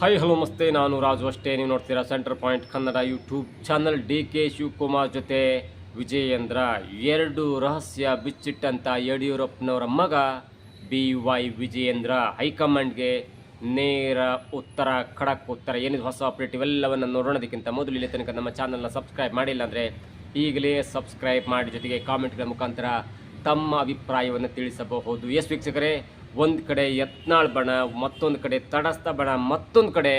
Hi hello ನಮಸ್ತೆ, ನಾನು ರಾಜು ಅಷ್ಟೇ. ನೀವು ನೋಡ್ತೀರಾ centre point Kannada YouTube channel. K Shivakumar ಜೊತೆ ವಿಜಯೇಂದ್ರ ಎರಡು ರಹಸ್ಯ ಬಿಚ್ಚಿಟ್ಟಂಥ ಯಡಿಯೂರಪ್ಪನವರ ಮಗ ವೈ ವಿಜಯೇಂದ್ರ ಹೈಕಮಾಂಡ್ಗೆ ನೇರ ಉತ್ತರ, ಖಡಕ್ ಉತ್ತರ. ಏನಿದು ಹೊಸ ಅಪ್ಡೇಟ್ ಇವೆಲ್ಲವನ್ನು ನೋಡೋಣದಕ್ಕಿಂತ ಮೊದಲು ಇಲ್ಲಿ ತನಕ ನಮ್ಮ ಚಾನಲ್ನ ಸಬ್ಸ್ಕ್ರೈಬ್ ಮಾಡಿಲ್ಲ ಅಂದರೆ ಈಗಲೇ ಸಬ್ಸ್ಕ್ರೈಬ್ ಮಾಡಿ, ಜೊತೆಗೆ ಕಾಮೆಂಟ್ಗಳ ಮುಖಾಂತರ ತಮ್ಮ ಅಭಿಪ್ರಾಯವನ್ನು ತಿಳಿಸಬಹುದು. ಎಸ್ ವೀಕ್ಷಕರೇ, ಒಂದು ಕಡೆ ಯತ್ನಾಳ್ ಬಣ, ಮತ್ತೊಂದು ಕಡೆ ತಟಸ್ಥ ಬಣ, ಮತ್ತೊಂದು ಕಡೆ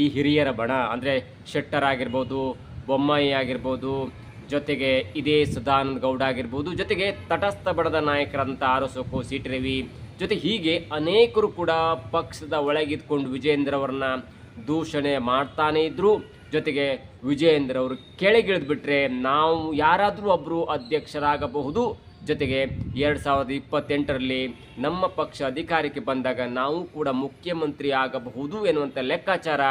ಈ ಹಿರಿಯರ ಬಣ ಅಂದರೆ ಶೆಟ್ಟರ್ ಆಗಿರ್ಬೋದು, ಬೊಮ್ಮಾಯಿ ಆಗಿರ್ಬೋದು, ಜೊತೆಗೆ ಇದೇ ಸದಾನಂದ ಗೌಡ ಆಗಿರ್ಬೋದು, ಜೊತೆಗೆ ತಟಸ್ಥ ಬಣದ ನಾಯಕರಂತ ಆರೋಸೋಕು ಸಿಟಿ ರವಿ, ಜೊತೆ ಹೀಗೆ ಅನೇಕರು ಕೂಡ ಪಕ್ಷದ ಒಳಗಿದ್ಕೊಂಡು ವಿಜಯೇಂದ್ರ ಅವರನ್ನ ದೂಷಣೆ ಮಾಡ್ತಾನೇ ಇದ್ರು. ಜೊತೆಗೆ ವಿಜಯೇಂದ್ರ ಅವರು ಕೆಳಗಿಳಿದು ಬಿಟ್ಟರೆ ನಾವು ಯಾರಾದರೂ ಒಬ್ಬರು ಅಧ್ಯಕ್ಷರಾಗಬಹುದು, ಜೊತೆಗೆ 2028ರಲ್ಲಿ ನಮ್ಮ ಪಕ್ಷ ಅಧಿಕಾರಕ್ಕೆ ಬಂದಾಗ ನಾವು ಕೂಡ ಮುಖ್ಯಮಂತ್ರಿ ಆಗಬಹುದು ಎನ್ನುವಂಥ ಲೆಕ್ಕಾಚಾರ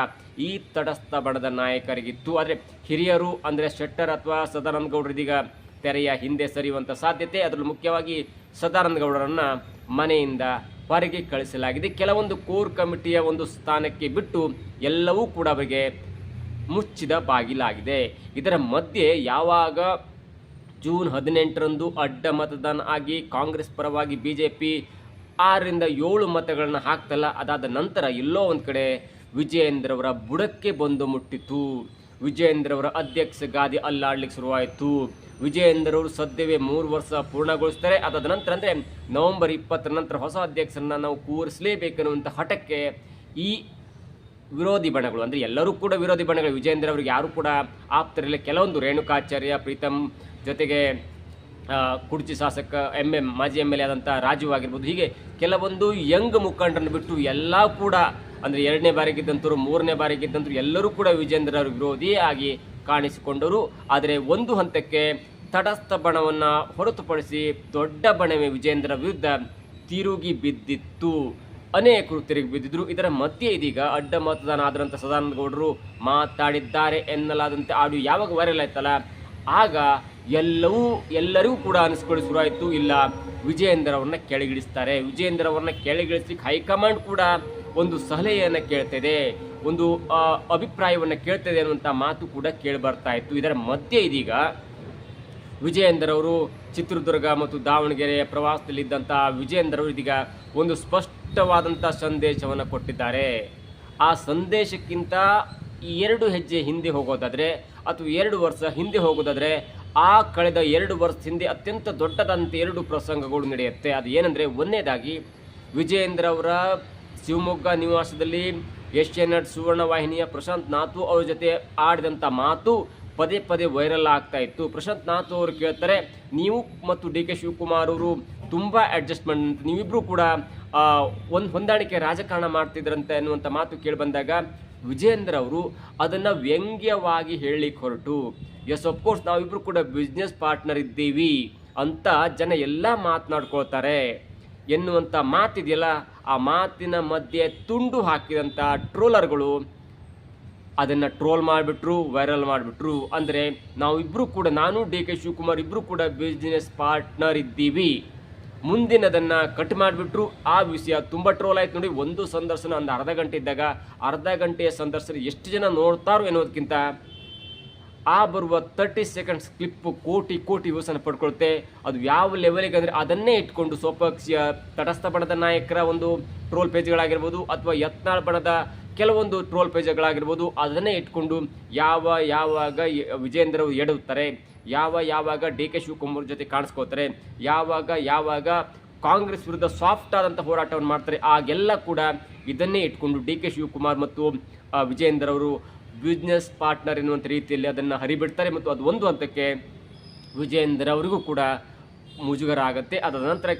ಈ ತಟಸ್ಥ ಬಣದ ನಾಯಕರಿಗಿತ್ತು. ಆದರೆ ಹಿರಿಯರು ಅಂದರೆ ಶೆಟ್ಟರ್ ಅಥವಾ ಸದಾನಂದ ಗೌಡರಿದೀಗ ತೆರೆಯ ಹಿಂದೆ ಸರಿಯುವಂಥ ಸಾಧ್ಯತೆ. ಅದರಲ್ಲೂ ಮುಖ್ಯವಾಗಿ ಸದಾನಂದ ಗೌಡರನ್ನು ಮನೆಯಿಂದ ಹೊರಗೆ ಕಳಿಸಲಾಗಿದೆ. ಕೆಲವೊಂದು ಕೋರ್ ಕಮಿಟಿಯ ಒಂದು ಸ್ಥಾನಕ್ಕೆ ಬಿಟ್ಟು ಎಲ್ಲವೂ ಕೂಡ ಅವರಿಗೆ ಮುಚ್ಚಿದ ಬಾಗಿಲಾಗಿದೆ. ಇದರ ಮಧ್ಯೆ ಯಾವಾಗ ಜೂನ್ 18ರಂದು ಅಡ್ಡ ಮತದಾನ ಆಗಿ ಕಾಂಗ್ರೆಸ್ ಪರವಾಗಿ BJP 6ರಿಂದ 7 ಮತಗಳನ್ನು ಹಾಕ್ತಲ್ಲ, ಅದಾದ ನಂತರ ಎಲ್ಲೋ ಒಂದು ಕಡೆ ವಿಜಯೇಂದ್ರ ಅವರ ಬುಡಕ್ಕೆ ಬಂದು ಮುಟ್ಟಿತು. ವಿಜಯೇಂದ್ರ ಅವರ ಅಧ್ಯಕ್ಷ ಗಾದಿ ಅಲ್ಲಾಡ್ಲಿಕ್ಕೆ ಶುರುವಾಯಿತು. ವಿಜಯೇಂದ್ರ ಅವರು ಸದ್ಯವೇ 3 ವರ್ಷ ಪೂರ್ಣಗೊಳಿಸ್ತಾರೆ. ಅದಾದ ನಂತರ ಅಂದರೆ ನವೆಂಬರ್ 20ರ ನಂತರ ಹೊಸ ಅಧ್ಯಕ್ಷರನ್ನ ನಾವು ಕೂರಿಸಲೇಬೇಕೆನ್ನುವಂಥ ಹಠಕ್ಕೆ ಈ ವಿರೋಧಿ ಬಣಗಳು, ಅಂದರೆ ಎಲ್ಲರೂ ಕೂಡ ವಿರೋಧಿ ಬಣಗಳು, ವಿಜಯೇಂದ್ರ ಅವರಿಗೆ ಯಾರು ಕೂಡ ಆಪ್ತರಿಲ್ಲ. ಕೆಲವೊಂದು ರೇಣುಕಾಚಾರ್ಯ, ಪ್ರೀತಮ್, ಜೊತೆಗೆ ಕುಡ್ಚಿ ಶಾಸಕ ಮಾಜಿ MLA ಆದಂಥ ರಾಜೀವ್ ಆಗಿರ್ಬೋದು, ಹೀಗೆ ಕೆಲವೊಂದು ಯಂಗ್ ಮುಖಂಡರನ್ನು ಬಿಟ್ಟು ಎಲ್ಲ ಕೂಡ ಅಂದರೆ 2ನೇ ಬಾರಿಗಿದ್ದಂಥವ್ರು, 3ನೇ ಬಾರಿಗಿದ್ದಂಥವ್ರು ಎಲ್ಲರೂ ಕೂಡ ವಿಜಯೇಂದ್ರ ಅವರು ವಿರೋಧಿ ಆಗಿ ಕಾಣಿಸಿಕೊಂಡರು. ಆದರೆ ಒಂದು ಹಂತಕ್ಕೆ ತಟಸ್ಥ ಬಣವನ್ನು ಹೊರತುಪಡಿಸಿ ದೊಡ್ಡ ಬಣವೇ ವಿಜಯೇಂದ್ರ ವಿರುದ್ಧ ತಿರುಗಿ ಬಿದ್ದಿತ್ತು. ಅನೇಕರು ತಿರುಗಿ ಬಿದ್ದಿದ್ರು. ಇದರ ಮಧ್ಯೆ ಇದೀಗ ಅಡ್ಡ ಮತದಾನ ಆದಂಥ ಸದಾನಂದ ಗೌಡರು ಮಾತಾಡಿದ್ದಾರೆ ಎನ್ನಲಾದಂತೆ ಆಡಿಯೋ ಯಾವಾಗ ವೈರಲ್ ಆಯ್ತಲ್ಲ, ಆಗ ಎಲ್ಲರಿಗೂ ಕೂಡ ಅನಿಸ್ಕೊಳ್ಳಿ ಶುರುವಾಯಿತು, ಇಲ್ಲ ವಿಜಯೇಂದ್ರ ಅವ್ರನ್ನ ಕೆಳಗಿಳಿಸ್ತಾರೆ. ವಿಜಯೇಂದ್ರ ಅವ್ರನ್ನ ಕೆಳಗಿಳಿಸ್ಲಿಕ್ಕೆ ಹೈಕಮಾಂಡ್ ಕೂಡ ಒಂದು ಸಲಹೆಯನ್ನು ಕೇಳ್ತಿದೆ, ಒಂದು ಅಭಿಪ್ರಾಯವನ್ನು ಕೇಳ್ತಿದೆ ಅನ್ನುವಂಥ ಮಾತು ಕೂಡ ಕೇಳಿ ಬರ್ತಾ ಇತ್ತು. ಇದರ ಮಧ್ಯೆ ಇದೀಗ ವಿಜಯೇಂದ್ರ ಅವರು ಚಿತ್ರದುರ್ಗ ಮತ್ತು ದಾವಣಗೆರೆಯ ಪ್ರವಾಸದಲ್ಲಿದ್ದಂಥ ವಿಜಯೇಂದ್ರ ಅವರು ಇದೀಗ ಒಂದು ಸ್ಪಷ್ಟವಾದಂಥ ಸಂದೇಶವನ್ನು ಕೊಟ್ಟಿದ್ದಾರೆ. ಆ ಸಂದೇಶಕ್ಕಿಂತ 2 ಹೆಜ್ಜೆ ಹಿಂದೆ ಹೋಗೋದಾದರೆ ಅಥವಾ 2 ವರ್ಷ ಹಿಂದೆ ಹೋಗೋದಾದರೆ ಆ ಕಳೆದ 2 ವರ್ಷದ ಹಿಂದೆ ಅತ್ಯಂತ ದೊಡ್ಡದಂಥ 2 ಪ್ರಸಂಗಗಳು ನಡೆಯುತ್ತೆ. ಅದು ಏನಂದರೆ, ಒಂದನೇದಾಗಿ ವಿಜಯೇಂದ್ರ ಅವರ ಶಿವಮೊಗ್ಗ ನಿವಾಸದಲ್ಲಿ ಏಷ್ಯಾನೆಟ್ ಸುವರ್ಣ ವಾಹಿನಿಯ ಪ್ರಶಾಂತ್ ನಾಥು ಅವ್ರ ಜೊತೆ ಆಡಿದಂಥ ಮಾತು ಪದೇ ಪದೇ ವೈರಲ್ ಆಗ್ತಾ ಇತ್ತು. ಪ್ರಶಾಂತ್ ನಾಥ್ ಅವರು ಕೇಳ್ತಾರೆ, ನೀವು ಮತ್ತು DK ಶಿವಕುಮಾರ್ ಅವರು ತುಂಬ ಅಡ್ಜಸ್ಟ್ಮೆಂಟ್, ನೀವಿಬ್ಬರು ಕೂಡ ಒಂದು ಹೊಂದಾಣಿಕೆ ರಾಜಕಾರಣ ಮಾಡ್ತಿದ್ರಂತೆ ಅನ್ನುವಂಥ ಮಾತು ಕೇಳಿ ಬಂದಾಗ ವಿಜಯೇಂದ್ರ ಅವರು ಅದನ್ನು ವ್ಯಂಗ್ಯವಾಗಿ ಹೇಳಲಿಕ್ಕೆ ಹೊರಟು, ಎಸ್ ಅಫ್ಕೋರ್ಸ್ ನಾವಿಬ್ಬರು ಕೂಡ ಬಿಸ್ನೆಸ್ ಪಾರ್ಟ್ನರ್ ಇದ್ದೀವಿ ಅಂತ ಜನ ಎಲ್ಲ ಮಾತನಾಡ್ಕೊಳ್ತಾರೆ ಎನ್ನುವಂಥ ಮಾತಿದೆಯಲ್ಲ, ಆ ಮಾತಿನ ಮಧ್ಯೆ ತುಂಡು ಹಾಕಿದಂಥ ಟ್ರೋಲರ್ಗಳು ಅದನ್ನು ಟ್ರೋಲ್ ಮಾಡಿಬಿಟ್ರು, ವೈರಲ್ ಮಾಡಿಬಿಟ್ರು. ಅಂದರೆ ನಾವಿಬ್ಬರು ಕೂಡ, ನಾನು DK ಶಿವಕುಮಾರ್ ಇಬ್ಬರು ಕೂಡ ಬಿಸ್ನೆಸ್ ಪಾರ್ಟ್ನರ್ ಇದ್ದೀವಿ, ಮುಂದಿನದನ್ನು ಕಟ್ ಮಾಡಿಬಿಟ್ರು. ಆ ವಿಷಯ ತುಂಬ ಟ್ರೋಲ್ ಆಯ್ತು ನೋಡಿ. ಒಂದು ಸಂದರ್ಶನ ಒಂದು ಅರ್ಧ ಗಂಟೆ ಇದ್ದಾಗ ಅರ್ಧ ಗಂಟೆಯ ಸಂದರ್ಶನ ಎಷ್ಟು ಜನ ನೋಡ್ತಾರೋ ಎನ್ನುವುದಕ್ಕಿಂತ ಆ ಬರುವ 30 ಸೆಕೆಂಡ್ಸ್ ಕ್ಲಿಪ್ಪು ಕೋಟಿ ವ್ಯೂಸನ್ನು ಪಡ್ಕೊಳುತ್ತೆ. ಅದು ಯಾವ ಲೆವೆಲಿಗೆ ಅಂದರೆ ಅದನ್ನೇ ಇಟ್ಕೊಂಡು ಸ್ವಪಕ್ಷೀಯ ತಟಸ್ಥ ಬಣದ ನಾಯಕರ ಒಂದು ಟ್ರೋಲ್ ಪೇಜ್ಗಳಾಗಿರ್ಬೋದು ಅಥವಾ ಯತ್ನಾಳ್ ಬಣದ ಕೆಲವೊಂದು ಟ್ರೋಲ್ ಪೇಜ್ಗಳಾಗಿರ್ಬೋದು, ಅದನ್ನೇ ಇಟ್ಕೊಂಡು ಯಾವಾಗ ವಿಜಯೇಂದ್ರ ಅವರು ಎಡುತ್ತಾರೆ, ಯಾವಾಗ DK ಶಿವಕುಮಾರ್ ಜೊತೆ ಕಾಣಿಸ್ಕೋತಾರೆ, ಯಾವಾಗ ಕಾಂಗ್ರೆಸ್ ವಿರುದ್ಧ ಸಾಫ್ಟ್ ಆದಂಥ ಹೋರಾಟವನ್ನು ಮಾಡ್ತಾರೆ, ಆಗೆಲ್ಲ ಕೂಡ ಇದನ್ನೇ ಇಟ್ಕೊಂಡು DK ಶಿವಕುಮಾರ್ ಮತ್ತು ವಿಜಯೇಂದ್ರ ಅವರು ಬಿಸ್ನೆಸ್ ಪಾರ್ಟ್ನರ್ ಎನ್ನುವಂಥ ರೀತಿಯಲ್ಲಿ ಅದನ್ನು ಹರಿಬಿಡ್ತಾರೆ. ಮತ್ತು ಅದು ಒಂದು ಹಂತಕ್ಕೆ ವಿಜಯೇಂದ್ರ ಅವರಿಗೂ ಕೂಡ ಮುಜುಗರ ಆಗುತ್ತೆ. ಅದಾದ ನಂತರ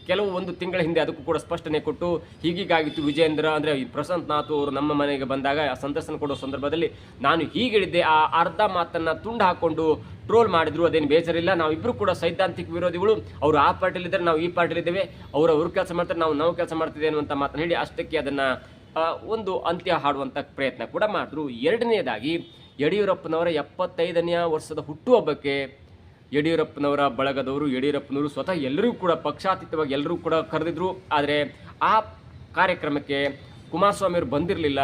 ಕೆಲವು ಒಂದು ತಿಂಗಳ ಹಿಂದೆ ಅದಕ್ಕೂ ಕೂಡ ಸ್ಪಷ್ಟನೆ ಕೊಟ್ಟು ಹೀಗಾಗಿತ್ತು ವಿಜಯೇಂದ್ರ ಅಂದರೆ ಪ್ರಶಾಂತ್ ನಾಥ್ ಅವರು ನಮ್ಮ ಮನೆಗೆ ಬಂದಾಗ ಆ ಸಂದರ್ಶನ ಕೊಡೋ ಸಂದರ್ಭದಲ್ಲಿ ನಾನು ಹೀಗಿಳಿದ್ದೆ, ಆ ಅರ್ಧ ಮಾತನ್ನು ತುಂಡು ಹಾಕ್ಕೊಂಡು ಟ್ರೋಲ್ ಮಾಡಿದ್ರು, ಅದೇನು ಬೇಜಾರಿಲ್ಲ, ನಾವಿಬ್ಬರು ಕೂಡ ಸೈದ್ಧಾಂತಿಕ ವಿರೋಧಿಗಳು, ಅವರು ಆ ಪಾರ್ಟಿಲಿದ್ದಾರೆ, ನಾವು ಈ ಪಾರ್ಟಿಲಿದ್ದೇವೆ, ಅವರು ಕೆಲಸ ಮಾಡ್ತಾರೆ, ನಾವು ಕೆಲಸ ಮಾಡ್ತಿದ್ದೇವೆ ಅನ್ನುವಂಥ ಮಾತನ್ನು ಹೇಳಿ ಅಷ್ಟಕ್ಕೆ ಅದನ್ನು ಒಂದು ಅಂತ್ಯ ಹಾಡುವಂಥ ಪ್ರಯತ್ನ ಕೂಡ ಮಾಡಿದ್ರು. ಎರಡನೇದಾಗಿ ಯಡಿಯೂರಪ್ಪನವರ 75ನೇ ವರ್ಷದ ಹುಟ್ಟುಹಬ್ಬಕ್ಕೆ ಯಡಿಯೂರಪ್ಪನವರ ಬಳಗದವರು, ಯಡಿಯೂರಪ್ಪನವರು ಸ್ವತಃ ಎಲ್ಲರಿಗೂ ಕೂಡ ಪಕ್ಷಾತೀತವಾಗಿ ಎಲ್ಲರೂ ಕೂಡ ಕರೆದಿದ್ರು. ಆದರೆ ಆ ಕಾರ್ಯಕ್ರಮಕ್ಕೆ ಕುಮಾರಸ್ವಾಮಿ ಅವರು ಬಂದಿರಲಿಲ್ಲ.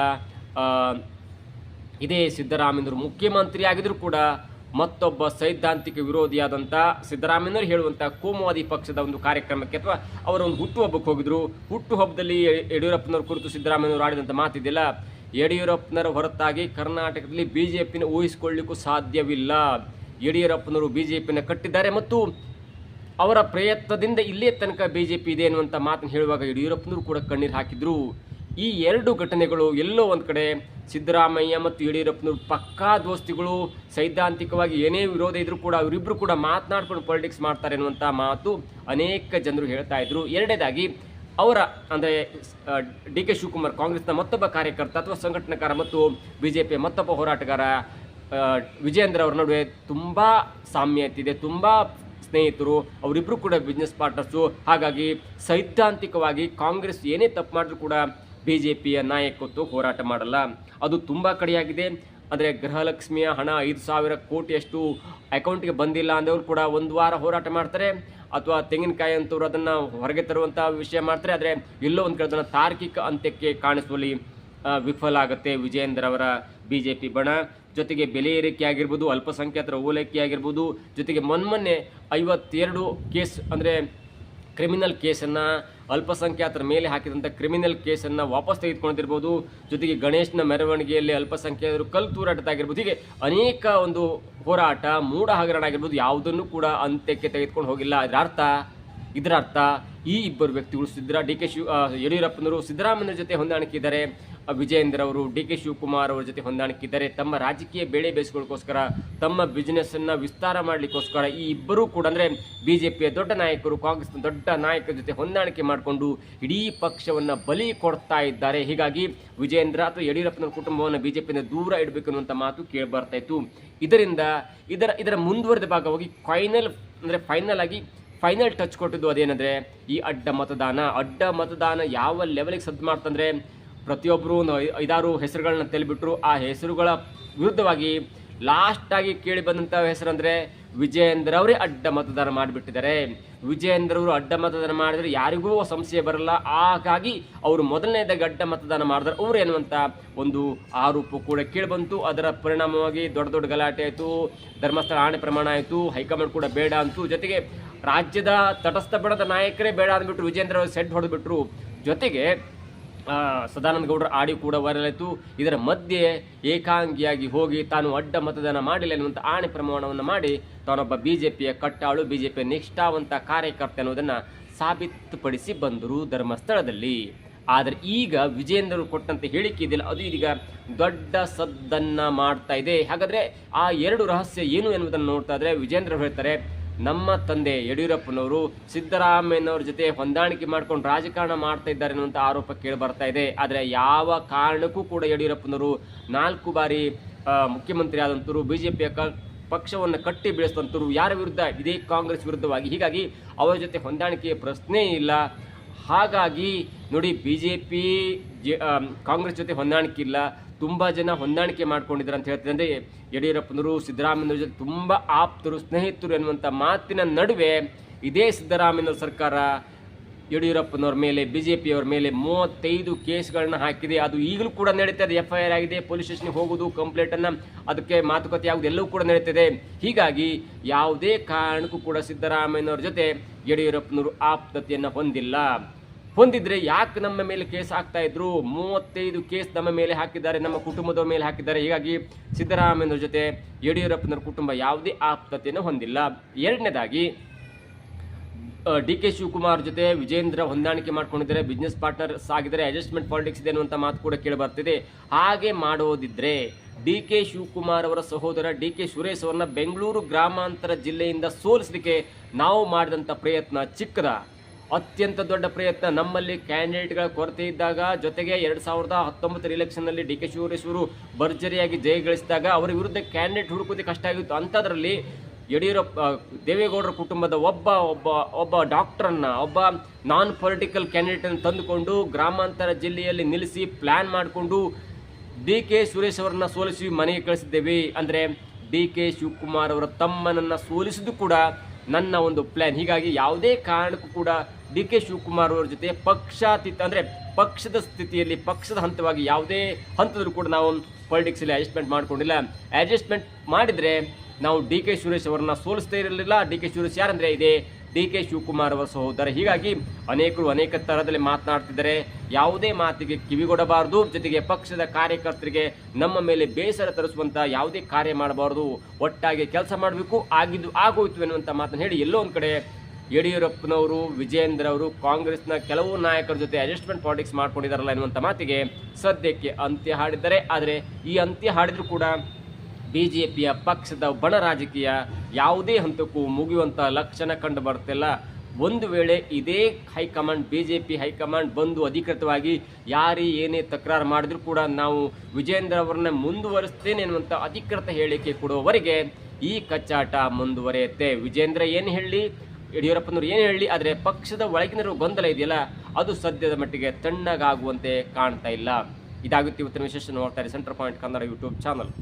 ಇದೇ ಸಿದ್ದರಾಮಯ್ಯನವರು ಮುಖ್ಯಮಂತ್ರಿ ಆಗಿದ್ರು ಕೂಡ ಮತ್ತೊಬ್ಬ ಸೈದ್ಧಾಂತಿಕ ವಿರೋಧಿಯಾದಂಥ ಸಿದ್ದರಾಮಯ್ಯನವರು ಹೇಳುವಂಥ ಕೋಮುವಾದಿ ಪಕ್ಷದ ಒಂದು ಕಾರ್ಯಕ್ರಮಕ್ಕೆ ಅಥವಾ ಅವರ ಒಂದು ಹುಟ್ಟುಹಬ್ಬಕ್ಕೆ ಹೋಗಿದ್ರು. ಹುಟ್ಟುಹಬ್ಬದಲ್ಲಿ ಯಡಿಯೂರಪ್ಪನವ್ರ ಕುರಿತು ಸಿದ್ದರಾಮಯ್ಯನವರು ಆಡಿದಂಥ ಮಾತಿದೆಯಲ್ಲ, ಯಡಿಯೂರಪ್ಪನವರ ಹೊರತಾಗಿ ಕರ್ನಾಟಕದಲ್ಲಿ BJPನ ಊಹಿಸಿಕೊಳ್ಳಿಕ್ಕೂ ಸಾಧ್ಯವಿಲ್ಲ. ಯಡಿಯೂರಪ್ಪನವರು BJPನ ಕಟ್ಟಿದ್ದಾರೆ ಮತ್ತು ಅವರ ಪ್ರಯತ್ನದಿಂದ ಇಲ್ಲೇ ತನಕ BJP ಇದೆ ಅನ್ನುವಂಥ ಮಾತನ್ನು ಹೇಳುವಾಗ ಯಡಿಯೂರಪ್ಪನವರು ಕೂಡ ಕಣ್ಣೀರು ಹಾಕಿದ್ರು. ಈ ಎರಡು ಘಟನೆಗಳು ಎಲ್ಲೋ ಒಂದು ಕಡೆ ಸಿದ್ದರಾಮಯ್ಯ ಮತ್ತು ಯಡಿಯೂರಪ್ಪನವರು ಪಕ್ಕಾ ದೋಸ್ತಿಗಳು, ಸೈದ್ಧಾಂತಿಕವಾಗಿ ಏನೇ ವಿರೋಧ ಇದ್ರೂ ಕೂಡ ಅವರಿಬ್ಬರು ಕೂಡ ಮಾತನಾಡ್ಕೊಂಡು ಪೊಲಿಟಿಕ್ಸ್ ಮಾಡ್ತಾರೆ ಅನ್ನುವಂಥ ಮಾತು ಅನೇಕ ಜನರು ಹೇಳ್ತಾ ಇದ್ರು. ಎರಡನೇದಾಗಿ ಅವರ ಅಂದರೆ DK ಶಿವಕುಮಾರ್ ಕಾಂಗ್ರೆಸ್ನ ಮತ್ತೊಬ್ಬ ಕಾರ್ಯಕರ್ತ ಅಥವಾ ಸಂಘಟನಾಕಾರ ಮತ್ತು BJPಯ ಮತ್ತೊಬ್ಬ ಹೋರಾಟಗಾರ ವಿಜಯೇಂದ್ರ ಅವರ ನಡುವೆ ತುಂಬ ಸಾಮ್ಯತೆ ಇದೆ, ತುಂಬ ಸ್ನೇಹಿತರು, ಅವರಿಬ್ಬರು ಕೂಡ ಬಿಸ್ನೆಸ್ ಪಾರ್ಟ್ನರ್ಸು. ಹಾಗಾಗಿ ಸೈದ್ಧಾಂತಿಕವಾಗಿ ಕಾಂಗ್ರೆಸ್ ಏನೇ ತಪ್ಪು ಮಾಡಿದ್ರು ಕೂಡ BJPಯ ನಾಯಕತ್ವ ಹೋರಾಟ ಮಾಡಲ್ಲ. ಅದು ತುಂಬ ಕಡೆಯಾಗಿದೆ. ಅಂದರೆ ಗೃಹಲಕ್ಷ್ಮಿಯ ಹಣ 5,000 ಕೋಟಿಯಷ್ಟು ಅಕೌಂಟ್ಗೆ ಬಂದಿಲ್ಲ ಅಂದವರು ಕೂಡ ಒಂದು ವಾರ ಹೋರಾಟ ಮಾಡ್ತಾರೆ, ಅಥವಾ ತೆಂಗಿನಕಾಯಿ ಅಂತವ್ರು ಅದನ್ನು ಹೊರಗೆ ತರುವಂಥ ವಿಷಯ ಮಾಡ್ತಾರೆ. ಆದರೆ ಎಲ್ಲೋ ಒಂದು ಕಡೆ ಅದನ್ನು ತಾರ್ಕಿಕ ಅಂತ್ಯಕ್ಕೆ ಕಾಣಿಸುವಲ್ಲಿ ವಿಫಲ ಆಗುತ್ತೆ ವಿಜಯೇಂದ್ರ ಅವರ BJP ಬಣ. ಜೊತೆಗೆ ಬೆಲೆ ಏರಿಕೆ ಆಗಿರ್ಬೋದು, ಅಲ್ಪಸಂಖ್ಯಾತರ ಓಲೈಕೆ ಆಗಿರ್ಬೋದು, ಜೊತೆಗೆ ಮೊನ್ನೆ 52 ಕೇಸ್ ಅಂದರೆ ಕ್ರಿಮಿನಲ್ ಕೇಸನ್ನು ಅಲ್ಪಸಂಖ್ಯಾತರ ಮೇಲೆ ಹಾಕಿದಂಥ ಕ್ರಿಮಿನಲ್ ಕೇಸನ್ನು ವಾಪಸ್ ತೆಗೆದುಕೊಂಡಿರ್ಬೋದು. ಜೊತೆಗೆ ಗಣೇಶನ ಮೆರವಣಿಗೆಯಲ್ಲಿ ಅಲ್ಪಸಂಖ್ಯಾತರು ಕಲ್ಲು ತೂರಾಟದಾಗಿರ್ಬೋದು. ಹೀಗೆ ಅನೇಕ ಒಂದು ಹೋರಾಟ, ಮೂಢ ಹಗರಣ ಆಗಿರ್ಬೋದು, ಯಾವುದನ್ನು ಕೂಡ ಅಂತ್ಯಕ್ಕೆ ತೆಗೆದುಕೊಂಡು ಹೋಗಿಲ್ಲ. ಇದರ ಅರ್ಥ ಈ ಇಬ್ಬರು ವ್ಯಕ್ತಿಗಳು ಯಡಿಯೂರಪ್ಪನವರು ಸಿದ್ದರಾಮಯ್ಯನ ಜೊತೆ ಹೊಂದಾಣಿಕೆ ಇದ್ದಾರೆ, ವಿಜಯೇಂದ್ರ ಅವರು DK ಶಿವಕುಮಾರ್ ಅವರ ಜೊತೆ ಹೊಂದಾಣಿಕೆ ಇದ್ದಾರೆ. ತಮ್ಮ ರಾಜಕೀಯ ಬೇಳೆ ಬೇಯಿಸ್ಕೊಳ್ಳೋಕ್ಕೋಸ್ಕರ, ತಮ್ಮ ಬಿಸ್ನೆಸ್ಸನ್ನು ವಿಸ್ತಾರ ಮಾಡಲಿಕ್ಕೋಸ್ಕರ ಈ ಇಬ್ಬರೂ ಕೂಡ ಅಂದರೆ BJPಯ ದೊಡ್ಡ ನಾಯಕರು ಕಾಂಗ್ರೆಸ್ನ ದೊಡ್ಡ ನಾಯಕರ ಜೊತೆ ಹೊಂದಾಣಿಕೆ ಮಾಡಿಕೊಂಡು ಇಡೀ ಪಕ್ಷವನ್ನು ಬಲಿ ಕೊಡ್ತಾ ಇದ್ದಾರೆ. ಹೀಗಾಗಿ ವಿಜಯೇಂದ್ರ ಅಥವಾ ಯಡಿಯೂರಪ್ಪನ ಕುಟುಂಬವನ್ನು BJPಯಿಂದ ದೂರ ಇಡಬೇಕು ಅನ್ನುವಂಥ ಮಾತು ಕೇಳಿ ಬರ್ತಾ ಇತ್ತು. ಇದರಿಂದ ಇದರ ಮುಂದುವರೆದ ಭಾಗವಾಗಿ ಫೈನಲ್ ಟಚ್ ಕೊಟ್ಟಿದ್ದು ಅದೇನೆಂದರೆ ಈ ಅಡ್ಡ ಮತದಾನ ಯಾವ ಲೆವೆಲಿಗೆ ಸದ್ದು ಮಾಡ್ತಂದರೆ ಪ್ರತಿಯೊಬ್ಬರು 5-6 ಹೆಸರುಗಳನ್ನ ತೆಲಿಬಿಟ್ರು. ಆ ಹೆಸರುಗಳ ವಿರುದ್ಧವಾಗಿ ಲಾಸ್ಟಾಗಿ ಕೇಳಿ ಬಂದಂಥ ಹೆಸರಂದರೆ ವಿಜಯೇಂದ್ರ ಅವರೇ ಅಡ್ಡ ಮತದಾನ ಮಾಡಿಬಿಟ್ಟಿದ್ದಾರೆ. ವಿಜಯೇಂದ್ರ ಅವರು ಅಡ್ಡ ಮತದಾನ ಮಾಡಿದರೆ ಯಾರಿಗೂ ಸಂಶಯ ಬರಲ್ಲ, ಹಾಗಾಗಿ ಅವರು ಮೊದಲನೇದಾಗಿ ಅಡ್ಡ ಮತದಾನ ಮಾಡಿದ್ರೆ ಅವರು ಎನ್ನುವಂಥ ಒಂದು ಆರೋಪ ಕೂಡ ಕೇಳಿಬಂತು. ಅದರ ಪರಿಣಾಮವಾಗಿ ದೊಡ್ಡ ಗಲಾಟೆ ಆಯಿತು, ಧರ್ಮಸ್ಥಳ ಆಣೆ ಪ್ರಮಾಣ ಆಯಿತು, ಹೈಕಮಾಂಡ್ ಕೂಡ ಬೇಡ ಅಂತು. ಜೊತೆಗೆ ರಾಜ್ಯದ ತಟಸ್ಥ ಬಣದ ನಾಯಕರೇ ಬೇಡ ಅಂದ್ಬಿಟ್ರು, ವಿಜಯೇಂದ್ರ ಅವರು ಸೆಡ್ ಹೊಡೆದ್ಬಿಟ್ರು. ಜೊತೆಗೆ ಸದಾನಂದ ಗೌಡರ ಆಡಿಯೋ ಕೂಡ ವೈರಲ್ ಆಯಿತು. ಇದರ ಮಧ್ಯೆ ಏಕಾಂಗಿಯಾಗಿ ಹೋಗಿ ತಾನು ಅಡ್ಡ ಮತದಾನ ಮಾಡಿಲ್ಲ ಎನ್ನುವಂಥ ಆಣೆ ಪ್ರಮಾಣವನ್ನು ಮಾಡಿ ತಾನೊಬ್ಬ BJPಯ ಕಟ್ಟಾಳು, BJPಯ ನಿಷ್ಠಾವಂತ ಕಾರ್ಯಕರ್ತ ಅನ್ನೋದನ್ನು ಸಾಬೀತುಪಡಿಸಿ ಬಂದರು ಧರ್ಮಸ್ಥಳದಲ್ಲಿ. ಆದರೆ ಈಗ ವಿಜಯೇಂದ್ರ ಕೊಟ್ಟಂತೆ ಹೇಳಿಕೆ ಇದೆಯಲ್ಲ, ಅದು ಇದೀಗ ದೊಡ್ಡ ಸದ್ದನ್ನು ಮಾಡ್ತಾ ಇದೆ. ಹಾಗಾದರೆ ಆ ಎರಡು ರಹಸ್ಯ ಏನು ಎನ್ನುವುದನ್ನು ನೋಡ್ತಾ ಇದ್ರೆ ವಿಜಯೇಂದ್ರ ಹೇಳ್ತಾರೆ, ನಮ್ಮ ತಂದೆ ಯಡಿಯೂರಪ್ಪನವರು ಸಿದ್ದರಾಮಯ್ಯನವ್ರ ಜೊತೆ ಹೊಂದಾಣಿಕೆ ಮಾಡ್ಕೊಂಡು ರಾಜಕಾರಣ ಮಾಡ್ತಾ ಇದ್ದಾರೆ ಅನ್ನುವಂಥ ಆರೋಪ ಕೇಳಿ ಬರ್ತಾ ಇದೆ. ಆದರೆ ಯಾವ ಕಾರಣಕ್ಕೂ ಕೂಡ ಯಡಿಯೂರಪ್ಪನವರು 4 ಬಾರಿ ಮುಖ್ಯಮಂತ್ರಿ ಆದಂಥವ್ರು, BJPಯ ಪಕ್ಷವನ್ನು ಕಟ್ಟಿ ಬೆಳೆಸಿದಂಥವ್ರು, ಯಾರ ವಿರುದ್ಧ? ಇದೇ ಕಾಂಗ್ರೆಸ್ ವಿರುದ್ಧವಾಗಿ. ಹೀಗಾಗಿ ಅವರ ಜೊತೆ ಹೊಂದಾಣಿಕೆಯ ಪ್ರಶ್ನೆ ಇಲ್ಲ. ಹಾಗಾಗಿ ನೋಡಿ, BJP ಕಾಂಗ್ರೆಸ್ ಜೊತೆ ಹೊಂದಾಣಿಕೆ ಇಲ್ಲ, ತುಂಬ ಜನ ಹೊಂದಾಣಿಕೆ ಮಾಡ್ಕೊಂಡಿದ್ದಾರೆ ಅಂತ ಹೇಳ್ತಾರೆ. ಅಂದರೆ ಯಡಿಯೂರಪ್ಪನವರು ಸಿದ್ದರಾಮಯ್ಯನವ್ರ ಜೊತೆ ತುಂಬ ಆಪ್ತರು, ಸ್ನೇಹಿತರು ಎನ್ನುವಂಥ ಮಾತಿನ ನಡುವೆ ಇದೇ ಸಿದ್ದರಾಮಯ್ಯನವ್ರ ಸರ್ಕಾರ ಯಡಿಯೂರಪ್ಪನವ್ರ ಮೇಲೆ, BJPಯವರ ಮೇಲೆ 35 ಕೇಸ್ಗಳನ್ನ ಹಾಕಿದೆ. ಅದು ಈಗಲೂ ಕೂಡ ನಡೀತದೆ, FIR ಆಗಿದೆ, ಪೊಲೀಸ್ ಸ್ಟೇಷನ್ಗೆ ಹೋಗೋದು, ಕಂಪ್ಲೇಂಟನ್ನು, ಅದಕ್ಕೆ ಮಾತುಕತೆ ಆಗೋದು ಎಲ್ಲವೂ ಕೂಡ ನಡೀತದೆ. ಹೀಗಾಗಿ ಯಾವುದೇ ಕಾರಣಕ್ಕೂ ಕೂಡ ಸಿದ್ದರಾಮಯ್ಯನವ್ರ ಜೊತೆ ಯಡಿಯೂರಪ್ಪನವರು ಆಪ್ತತೆಯನ್ನು ಹೊಂದಿದ್ರೆ ಯಾಕೆ ನಮ್ಮ ಮೇಲೆ ಕೇಸ್ ಹಾಕ್ತಾ ಇದ್ರು? 35 ಕೇಸ್ ನಮ್ಮ ಮೇಲೆ ಹಾಕಿದ್ದಾರೆ, ನಮ್ಮ ಕುಟುಂಬದ ಮೇಲೆ ಹಾಕಿದ್ದಾರೆ. ಹೀಗಾಗಿ ಸಿದ್ದರಾಮಯ್ಯನವ್ರ ಜೊತೆ ಯಡಿಯೂರಪ್ಪನವ್ರ ಕುಟುಂಬ ಯಾವುದೇ ಆಪ್ತತೆಯನ್ನು ಹೊಂದಿಲ್ಲ. ಎರಡನೇದಾಗಿ DK ಶಿವಕುಮಾರ್ ಜೊತೆ ವಿಜಯೇಂದ್ರ ಹೊಂದಾಣಿಕೆ ಮಾಡ್ಕೊಂಡಿದ್ದಾರೆ, ಬಿಸ್ನೆಸ್ ಪಾರ್ಟ್ನರ್ಸ್ ಆಗಿದ್ದಾರೆ, ಅಡ್ಜಸ್ಟ್ಮೆಂಟ್ ಪಾಲಿಟಿಕ್ಸ್ ಇದೆ ಅನ್ನುವಂಥ ಮಾತು ಕೂಡ ಕೇಳಿ ಬರ್ತಿದೆ. ಹಾಗೆ ಮಾಡೋದಿದ್ರೆ DK ಶಿವಕುಮಾರ್ ಅವರ ಸಹೋದರ DK ಸುರೇಶ್ ಅವರನ್ನ ಬೆಂಗಳೂರು ಗ್ರಾಮಾಂತರ ಜಿಲ್ಲೆಯಿಂದ ಸೋಲಿಸಲಿಕ್ಕೆ ನಾವು ಮಾಡಿದಂಥ ಪ್ರಯತ್ನ ಚಿಕ್ಕದ, ಅತ್ಯಂತ ದೊಡ್ಡ ಪ್ರಯತ್ನ. ನಮ್ಮಲ್ಲಿ ಕ್ಯಾಂಡಿಡೇಟ್ಗಳ ಕೊರತೆ ಇದ್ದಾಗ, ಜೊತೆಗೆ 2019 ಎಲೆಕ್ಷನ್ನಲ್ಲಿ DK ಸುರೇಶ್ ಅವರು ಭರ್ಜರಿಯಾಗಿ ಜಯಗಳಿಸಿದಾಗ ಅವರ ವಿರುದ್ಧ ಕ್ಯಾಂಡಿಡೇಟ್ ಹುಡುಕೋದೇ ಕಷ್ಟ ಆಗಿತ್ತು. ಅಂಥದ್ರಲ್ಲಿ ದೇವೇಗೌಡರ ಕುಟುಂಬದ ಒಬ್ಬ ಡಾಕ್ಟರನ್ನು, ಒಬ್ಬ ನಾನ್ ಪೊಲಿಟಿಕಲ್ ಕ್ಯಾಂಡಿಡೇಟನ್ನು ತಂದುಕೊಂಡು ಗ್ರಾಮಾಂತರ ಜಿಲ್ಲೆಯಲ್ಲಿ ನಿಲ್ಲಿಸಿ ಪ್ಲ್ಯಾನ್ ಮಾಡಿಕೊಂಡು DK ಸುರೇಶ್ ಅವರನ್ನ ಸೋಲಿಸಿ ಮನೆಗೆ ಕಳಿಸಿದ್ದೇವೆ. ಅಂದರೆ DK ಶಿವಕುಮಾರ್ ಅವರ ತಮ್ಮನನ್ನು ಸೋಲಿಸಿದ್ದು ಕೂಡ ನನ್ನ ಒಂದು ಪ್ಲ್ಯಾನ್. ಹೀಗಾಗಿ ಯಾವುದೇ ಕಾರಣಕ್ಕೂ ಕೂಡ ಡಿ ಕೆ ಶಿವಕುಮಾರ್ ಅವರ ಜೊತೆ ಪಕ್ಷಾತೀತ ಅಂದರೆ ಪಕ್ಷದ ಸ್ಥಿತಿಯಲ್ಲಿ ಪಕ್ಷದ ಹಂತವಾಗಿ ಯಾವುದೇ ಹಂತದಲ್ಲೂ ಕೂಡ ನಾವು ಪೊಲಿಟಿಕ್ಸಲ್ಲಿ ಅಡ್ಜಸ್ಟ್ಮೆಂಟ್ ಮಾಡಿಕೊಂಡಿಲ್ಲ. ಅಡ್ಜಸ್ಟ್ಮೆಂಟ್ ಮಾಡಿದರೆ ನಾವು ಡಿ ಕೆ ಸುರೇಶ್ ಅವರನ್ನ ಸೋಲಿಸ್ತೇ ಇರಲಿಲ್ಲ. ಡಿ ಕೆ ಸುರೇಶ್ ಯಾರಂದರೆ ಇದೆ ಡಿ ಕೆ ಶಿವಕುಮಾರ್ ಅವರ ಸಹೋದರ. ಹೀಗಾಗಿ ಅನೇಕರು ಅನೇಕ ಥರದಲ್ಲಿ ಮಾತನಾಡ್ತಿದ್ದಾರೆ. ಯಾವುದೇ ಮಾತಿಗೆ ಕಿವಿಗೊಡಬಾರದು. ಜೊತೆಗೆ ಪಕ್ಷದ ಕಾರ್ಯಕರ್ತರಿಗೆ ನಮ್ಮ ಮೇಲೆ ಬೇಸರ ತರಿಸುವಂಥ ಯಾವುದೇ ಕಾರ್ಯ ಮಾಡಬಾರ್ದು. ಒಟ್ಟಾಗಿ ಕೆಲಸ ಮಾಡಬೇಕು. ಆಗಿದ್ದು ಆಗೋಯ್ತು ಎನ್ನುವಂಥ ಮಾತನ್ನು ಹೇಳಿ ಎಲ್ಲೋ ಒಂದು ಕಡೆ ಯಡಿಯೂರಪ್ಪನವರು, ವಿಜಯೇಂದ್ರ ಅವರು ಕಾಂಗ್ರೆಸ್ನ ಕೆಲವು ನಾಯಕರ ಜೊತೆ ಅಡ್ಜಸ್ಟ್ಮೆಂಟ್ ಪಾಲಿಟಿಕ್ಸ್ ಮಾಡ್ಕೊಂಡಿದ್ದಾರಲ್ಲ ಎನ್ನುವಂಥ ಮಾತಿಗೆ ಸದ್ಯಕ್ಕೆ ಅಂತ್ಯ ಹಾಡಿದ್ದಾರೆ. ಆದರೆ ಈ ಅಂತ್ಯ ಹಾಡಿದರೂ ಕೂಡ BJPಯ ಪಕ್ಷದ ಬಣ ರಾಜಕೀಯ ಯಾವುದೇ ಹಂತಕ್ಕೂ ಮುಗಿಯುವಂಥ ಲಕ್ಷಣ ಕಂಡು ಬರ್ತಿಲ್ಲ. ಒಂದು ವೇಳೆ ಇದೇ ಹೈಕಮಾಂಡ್ BJP ಹೈಕಮಾಂಡ್ ಬಂದು ಅಧಿಕೃತವಾಗಿ ಯಾರೇ ಏನೇ ತಕರಾರು ಮಾಡಿದ್ರೂ ಕೂಡ ನಾವು ವಿಜಯೇಂದ್ರ ಅವರನ್ನ ಮುಂದುವರಿಸ್ತೇನೆ ಎನ್ನುವಂಥ ಅಧಿಕೃತ ಹೇಳಿಕೆ ಕೊಡುವವರೆಗೆ ಈ ಕಚ್ಚಾಟ ಮುಂದುವರಿಯುತ್ತೆ. ವಿಜಯೇಂದ್ರ ಏನು ಹೇಳಿ, ಯಡಿಯೂರಪ್ಪನವರು ಏನು ಹೇಳಿ, ಆದರೆ ಪಕ್ಷದ ಒಳಗಿನ ಗೊಂದಲ ಇದೆಯಲ್ಲ ಅದು ಸದ್ಯದ ಮಟ್ಟಿಗೆ ತಣ್ಣಗಾಗುವಂತೆ ಕಾಣ್ತಾ ಇಲ್ಲ. ಇದಾಗುತ್ತೆ ಇವತ್ತಿನ ವಿಶೇಷ. ನೋಡ್ತಾರೆ centre point Kannada YouTube channel.